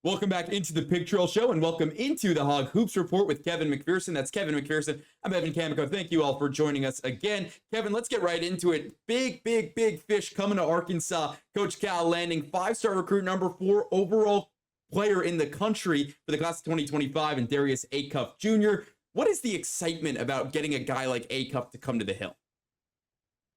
Welcome back into the Pig Trail Show and welcome into the Hog Hoops Report with Kevin McPherson. That's Kevin McPherson. I'm Evan Kamiko. Thank you all for joining us again. Kevin, let's get right into it. Big fish coming to Arkansas. Coach Cal landing five-star recruit, number 4 overall player in the country for the class of 2025, and Darius Acuff Jr. What is the excitement about getting a guy like Acuff to come to the Hill?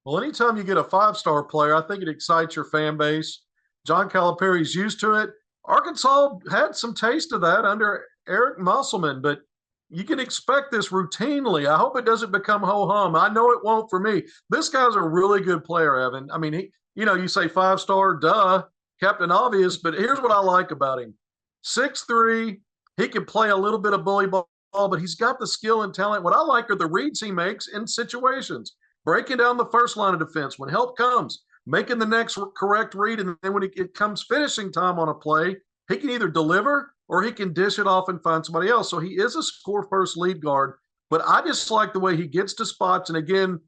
Well, anytime you get a five-star player, I think it excites your fan base. John Calipari's used to it. Arkansas had some taste of that under Eric Musselman, but you can expect this routinely. I hope it doesn't become ho-hum. I know it won't for me. This guy's a really good player, Evan. I mean, you say five-star, duh, Captain Obvious, but here's what I like about him. 6'3", he can play a little bit of bully ball, but he's got the skill and talent. What I like are the reads he makes in situations, breaking down the first line of defense when help comes, making the next correct read, and then when it comes finishing time on a play, he can either deliver or he can dish it off and find somebody else. So he is a score-first lead guard, but I just like the way he gets to spots, and again,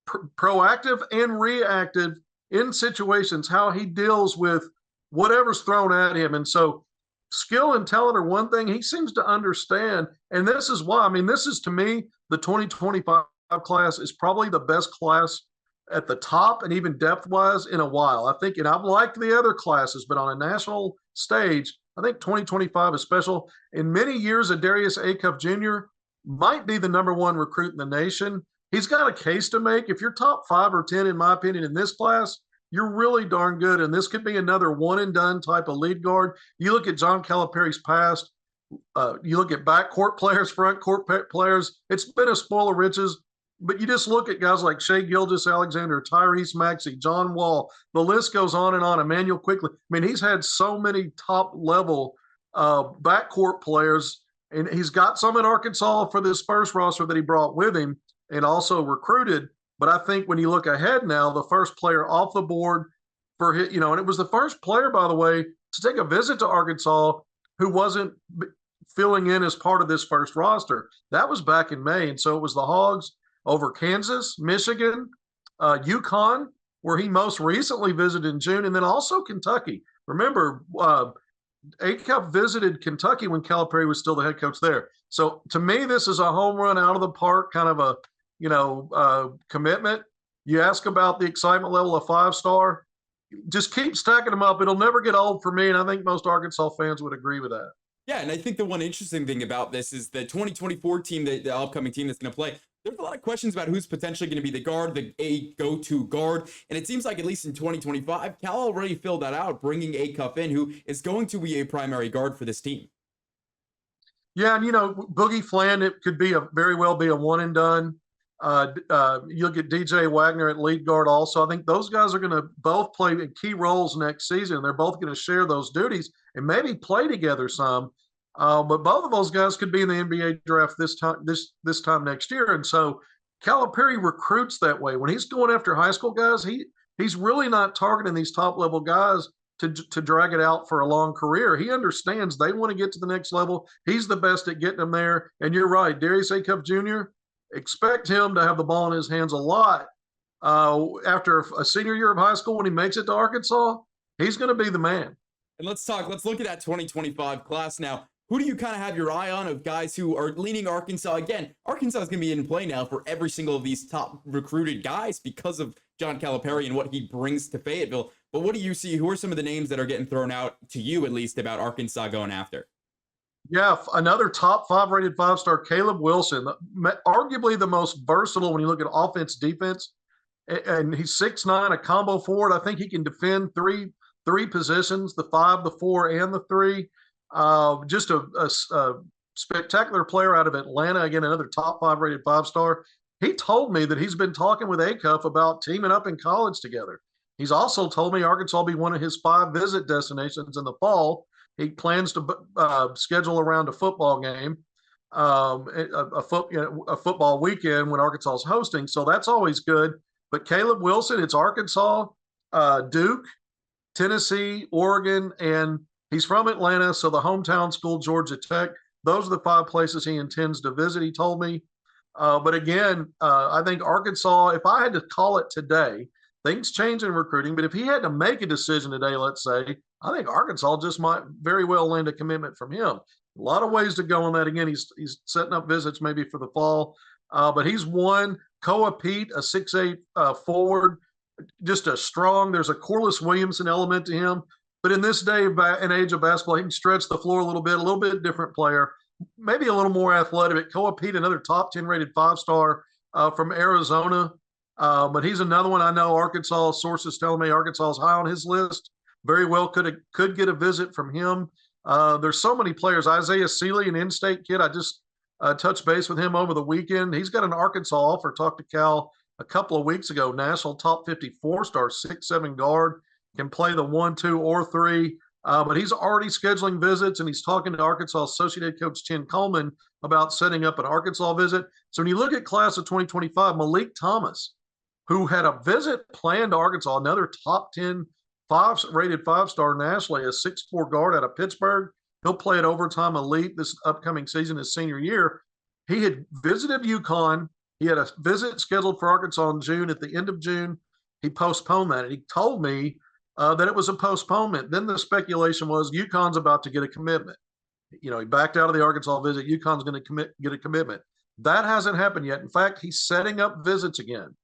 proactive and reactive in situations, how he deals with whatever's thrown at him. And so skill and talent are one thing he seems to understand, and this is why, this is, to me, the 2025 class is probably the best class at the top and even depth-wise in a while. I think, and I've liked the other classes, but on a national stage, I think 2025 is special. In many years, Darius Acuff Jr. might be the number 1 recruit in the nation. He's got a case to make. If you're top 5 or 10, in my opinion, in this class, you're really darn good, and this could be another one-and-done type of lead guard. You look at John Calipari's past, you look at backcourt players, front court players, it's been a spoil of riches. But you just look at guys like Shea Gilgeous-Alexander, Tyrese Maxey, John Wall. The list goes on and on. Emmanuel Quickly. He's had so many top-level backcourt players, and he's got some in Arkansas for this first roster that he brought with him and also recruited. But I think when you look ahead now, the first player off the board for his, and it was the first player, by the way, to take a visit to Arkansas who wasn't filling in as part of this first roster. That was back in May, and so it was the Hogs over Kansas, Michigan, UConn, where he most recently visited in June, and then also Kentucky. Remember, Acuff visited Kentucky when Calipari was still the head coach there. So to me, this is a home run out of the park, kind of a commitment. You ask about the excitement level of five-star, just keep stacking them up. It'll never get old for me, and I think most Arkansas fans would agree with that. Yeah, and I think the one interesting thing about this is the 2024 team, the upcoming team that's going to play, there's a lot of questions about who's potentially going to be the guard, the go-to guard. And it seems like, at least in 2025, Cal already filled that out, bringing Acuff in, who is going to be a primary guard for this team. Yeah, and, Boogie Fland, it could very well be a one-and-done. You look at DJ Wagner at lead guard also. I think those guys are going to both play key roles next season. They're both going to share those duties and maybe play together some. But both of those guys could be in the NBA draft this time next year. And so Calipari recruits that way. When he's going after high school guys, he's really not targeting these top-level guys to drag it out for a long career. He understands they want to get to the next level. He's the best at getting them there. And you're right, Darius Acuff Jr., expect him to have the ball in his hands a lot. After a senior year of high school, when he makes it to Arkansas, he's going to be the man. And let's look at that 2025 class now. Who do you kind of have your eye on of guys who are leaning Arkansas? Again, Arkansas is going to be in play now for every single of these top recruited guys because of John Calipari and what he brings to Fayetteville. But what do you see? Who are some of the names that are getting thrown out to you, at least, about Arkansas going after? Yeah, another top 5 rated 5-star, Caleb Wilson, arguably the most versatile when you look at offense, defense. And he's 6'9", a combo forward. I think he can defend three positions, the 5, the 4, and the 3. Just a spectacular player out of Atlanta. Again, another top 5 rated 5-star. He told me that he's been talking with Acuff about teaming up in college together. He's also told me Arkansas will be one of his 5 visit destinations in the fall. He plans to schedule around a football game, a football weekend when Arkansas is hosting. So that's always good. But Caleb Wilson, it's Arkansas, Duke, Tennessee, Oregon, and he's from Atlanta, so the hometown school, Georgia Tech. Those are the 5 places he intends to visit, he told me. But again, I think Arkansas, if I had to call it today, things change in recruiting. But if he had to make a decision today, let's say, I think Arkansas just might very well land a commitment from him. A lot of ways to go on that. Again, he's setting up visits maybe for the fall, but he's one. Koa Pete, a 6'8" forward, just a strong. There's a Corliss Williamson element to him, but in this day and age of basketball, he can stretch the floor a little bit different player, maybe a little more athletic. Koa Pete, another top 10 rated 5-star from Arizona, but he's another one I know. Arkansas sources telling me Arkansas is high on his list. Very well could get a visit from him. There's so many players. Isaiah Seeley, an in-state kid, I just touched base with him over the weekend. He's got an Arkansas offer. Talked to Cal a couple of weeks ago. National top 54 star, 6'7" guard, can play the 1, 2, or 3. But he's already scheduling visits, and he's talking to Arkansas Associate Head Coach Chen Coleman about setting up an Arkansas visit. So when you look at class of 2025, Malik Thomas, who had a visit planned to Arkansas, another top 10 rated 5-star nationally, a 6'4" guard out of Pittsburgh. He'll play at Overtime Elite this upcoming season, his senior year. He had visited UConn. He had a visit scheduled for Arkansas in June. At the end of June, he postponed that. And he told me that it was a postponement. Then the speculation was UConn's about to get a commitment. You know, he backed out of the Arkansas visit. UConn's going to get a commitment. That hasn't happened yet. In fact, he's setting up visits again.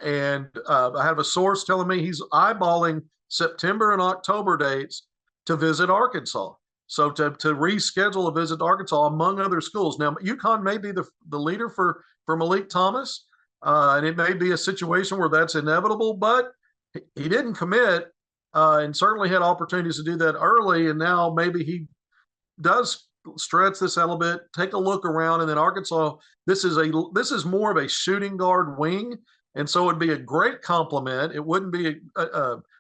And I have a source telling me he's eyeballing September and October dates to visit Arkansas. So to reschedule a visit to Arkansas among other schools. Now, UConn may be the leader for Malik Thomas, and it may be a situation where that's inevitable, but he didn't commit and certainly had opportunities to do that early, and now maybe he does stretch this out a little bit, take a look around, and then Arkansas, this is more of a shooting guard wing, and so it'd be a great compliment. It wouldn't be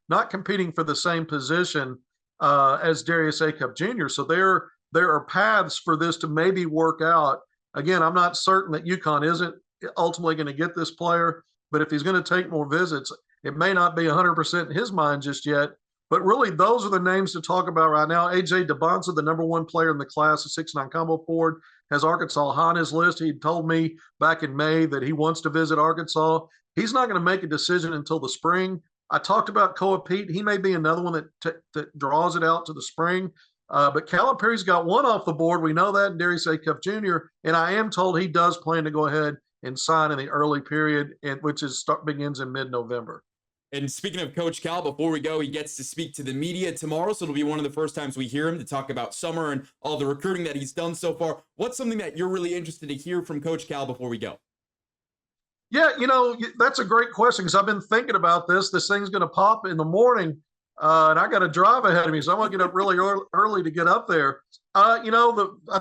not competing for the same position as Darius Acuff Jr. So there are paths for this to maybe work out. Again, I'm not certain that UConn isn't ultimately going to get this player, but if he's going to take more visits, it may not be 100% in his mind just yet. But really, those are the names to talk about right now. A.J. DeBonza, the number 1 player in the class, a 6'9" combo forward, has Arkansas high on his list. He told me back in May that he wants to visit Arkansas. He's not going to make a decision until the spring. I talked about Koa Pete. He may be another one that draws it out to the spring. But Calipari's got one off the board. We know that, in Darius Acuff Jr. And I am told he does plan to go ahead and sign in the early period, which begins in mid-November. And speaking of Coach Cal, before we go, he gets to speak to the media tomorrow. So it'll be one of the first times we hear him to talk about summer and all the recruiting that he's done so far. What's something that you're really interested to hear from Coach Cal before we go? Yeah, that's a great question because I've been thinking about this. This thing's going to pop in the morning, and I got to drive ahead of me, so I'm going to get up really early to get up there. I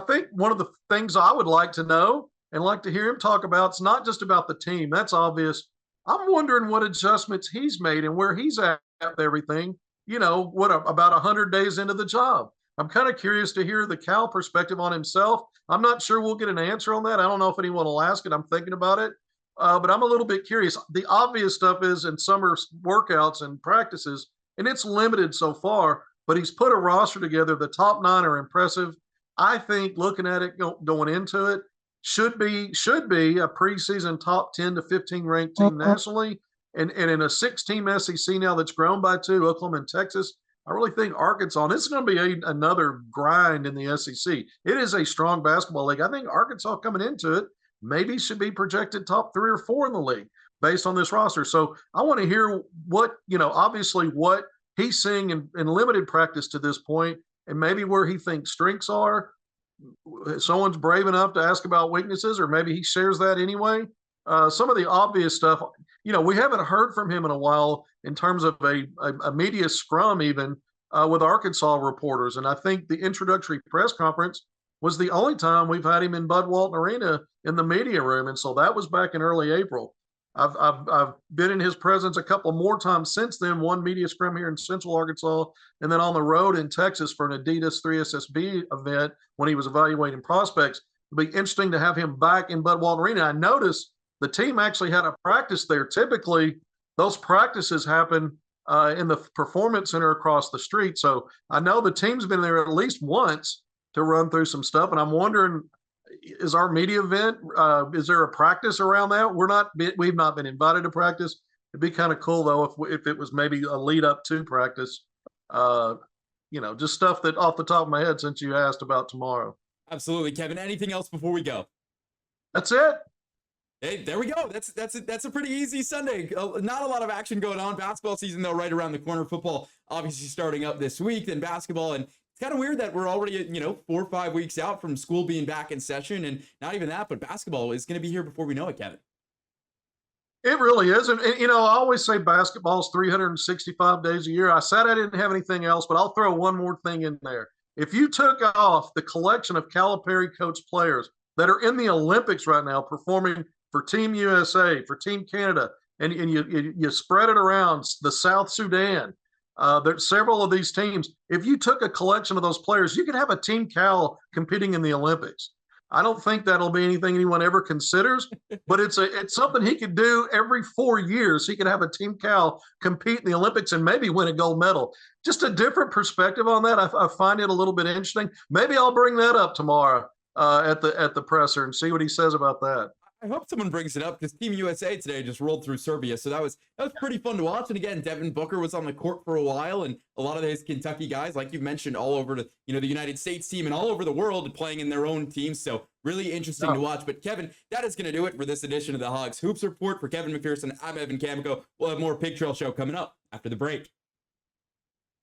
think one of the things I would like to know and like to hear him talk about, it's not just about the team. That's obvious. I'm wondering what adjustments he's made and where he's at with everything, about 100 days into the job. I'm kind of curious to hear the Cal perspective on himself. I'm not sure we'll get an answer on that. I don't know if anyone will ask it. I'm thinking about it. But I'm a little bit curious. The obvious stuff is in summer workouts and practices, and it's limited so far, but he's put a roster together. The top 9 are impressive. I think looking at it going into it, should be a preseason top 10 to 15 ranked team nationally. And in a 6-team SEC now that's grown by 2, Oklahoma and Texas, I really think Arkansas, and this is going to be another grind in the SEC. It is a strong basketball league. I think Arkansas coming into it maybe should be projected top 3 or 4 in the league based on this roster. So I want to hear what he's seeing in limited practice to this point, and maybe where he thinks strengths are. Someone's brave enough to ask about weaknesses, or maybe he shares that anyway. Some of the obvious stuff, we haven't heard from him in a while in terms of a media scrum even with Arkansas reporters. And I think the introductory press conference was the only time we've had him in Bud Walton Arena in the media room. And so that was back in early April. I've been in his presence a couple more times since then, one media scrum here in Central Arkansas, and then on the road in Texas for an Adidas 3SSB event when he was evaluating prospects. It'll be interesting to have him back in Bud Walton Arena. I noticed the team actually had a practice there. Typically, those practices happen in the Performance Center across the street. So I know the team's been there at least once to run through some stuff, and I'm wondering, is our media event, is there a practice around that? We've not been invited to practice. It'd be kind of cool though if it was maybe a lead up to practice. Uh, just stuff that off the top of my head since you asked about tomorrow. Absolutely, Kevin. Anything else before we go? That's it. Hey, there we go. That's a pretty easy Sunday. Not a lot of action going on. Basketball season though, right around the corner. Football obviously starting up this week. Then basketball, and it's kind of weird that we're already 4 or 5 weeks out from school being back in session, and not even that, but basketball is going to be here before we know it, Kevin. It really is. And I always say basketball's 365 days a year. I said I didn't have anything else, but I'll throw one more thing in there. If you took off the collection of Calipari coach players that are in the Olympics right now performing for Team USA, for Team Canada, and you spread it around the South Sudan, there's several of these teams. If you took a collection of those players, you could have a Team Cal competing in the Olympics. I don't think that'll be anything anyone ever considers, but it's something he could do every 4 years. He could have a Team Cal compete in the Olympics and maybe win a gold medal. Just a different perspective on that. I find it a little bit interesting. Maybe I'll bring that up tomorrow at the presser and see what he says about that. I hope someone brings it up because Team USA today just rolled through Serbia, so that was pretty fun to watch. And again, Devin Booker was on the court for a while, and a lot of those Kentucky guys, like you've mentioned, all over the the United States team and all over the world playing in their own teams. So really interesting to watch. But Kevin, that is going to do it for this edition of the Hogs Hoops Report. For Kevin McPherson, I'm Evan Camico. We'll have more Pig Trail Show coming up after the break.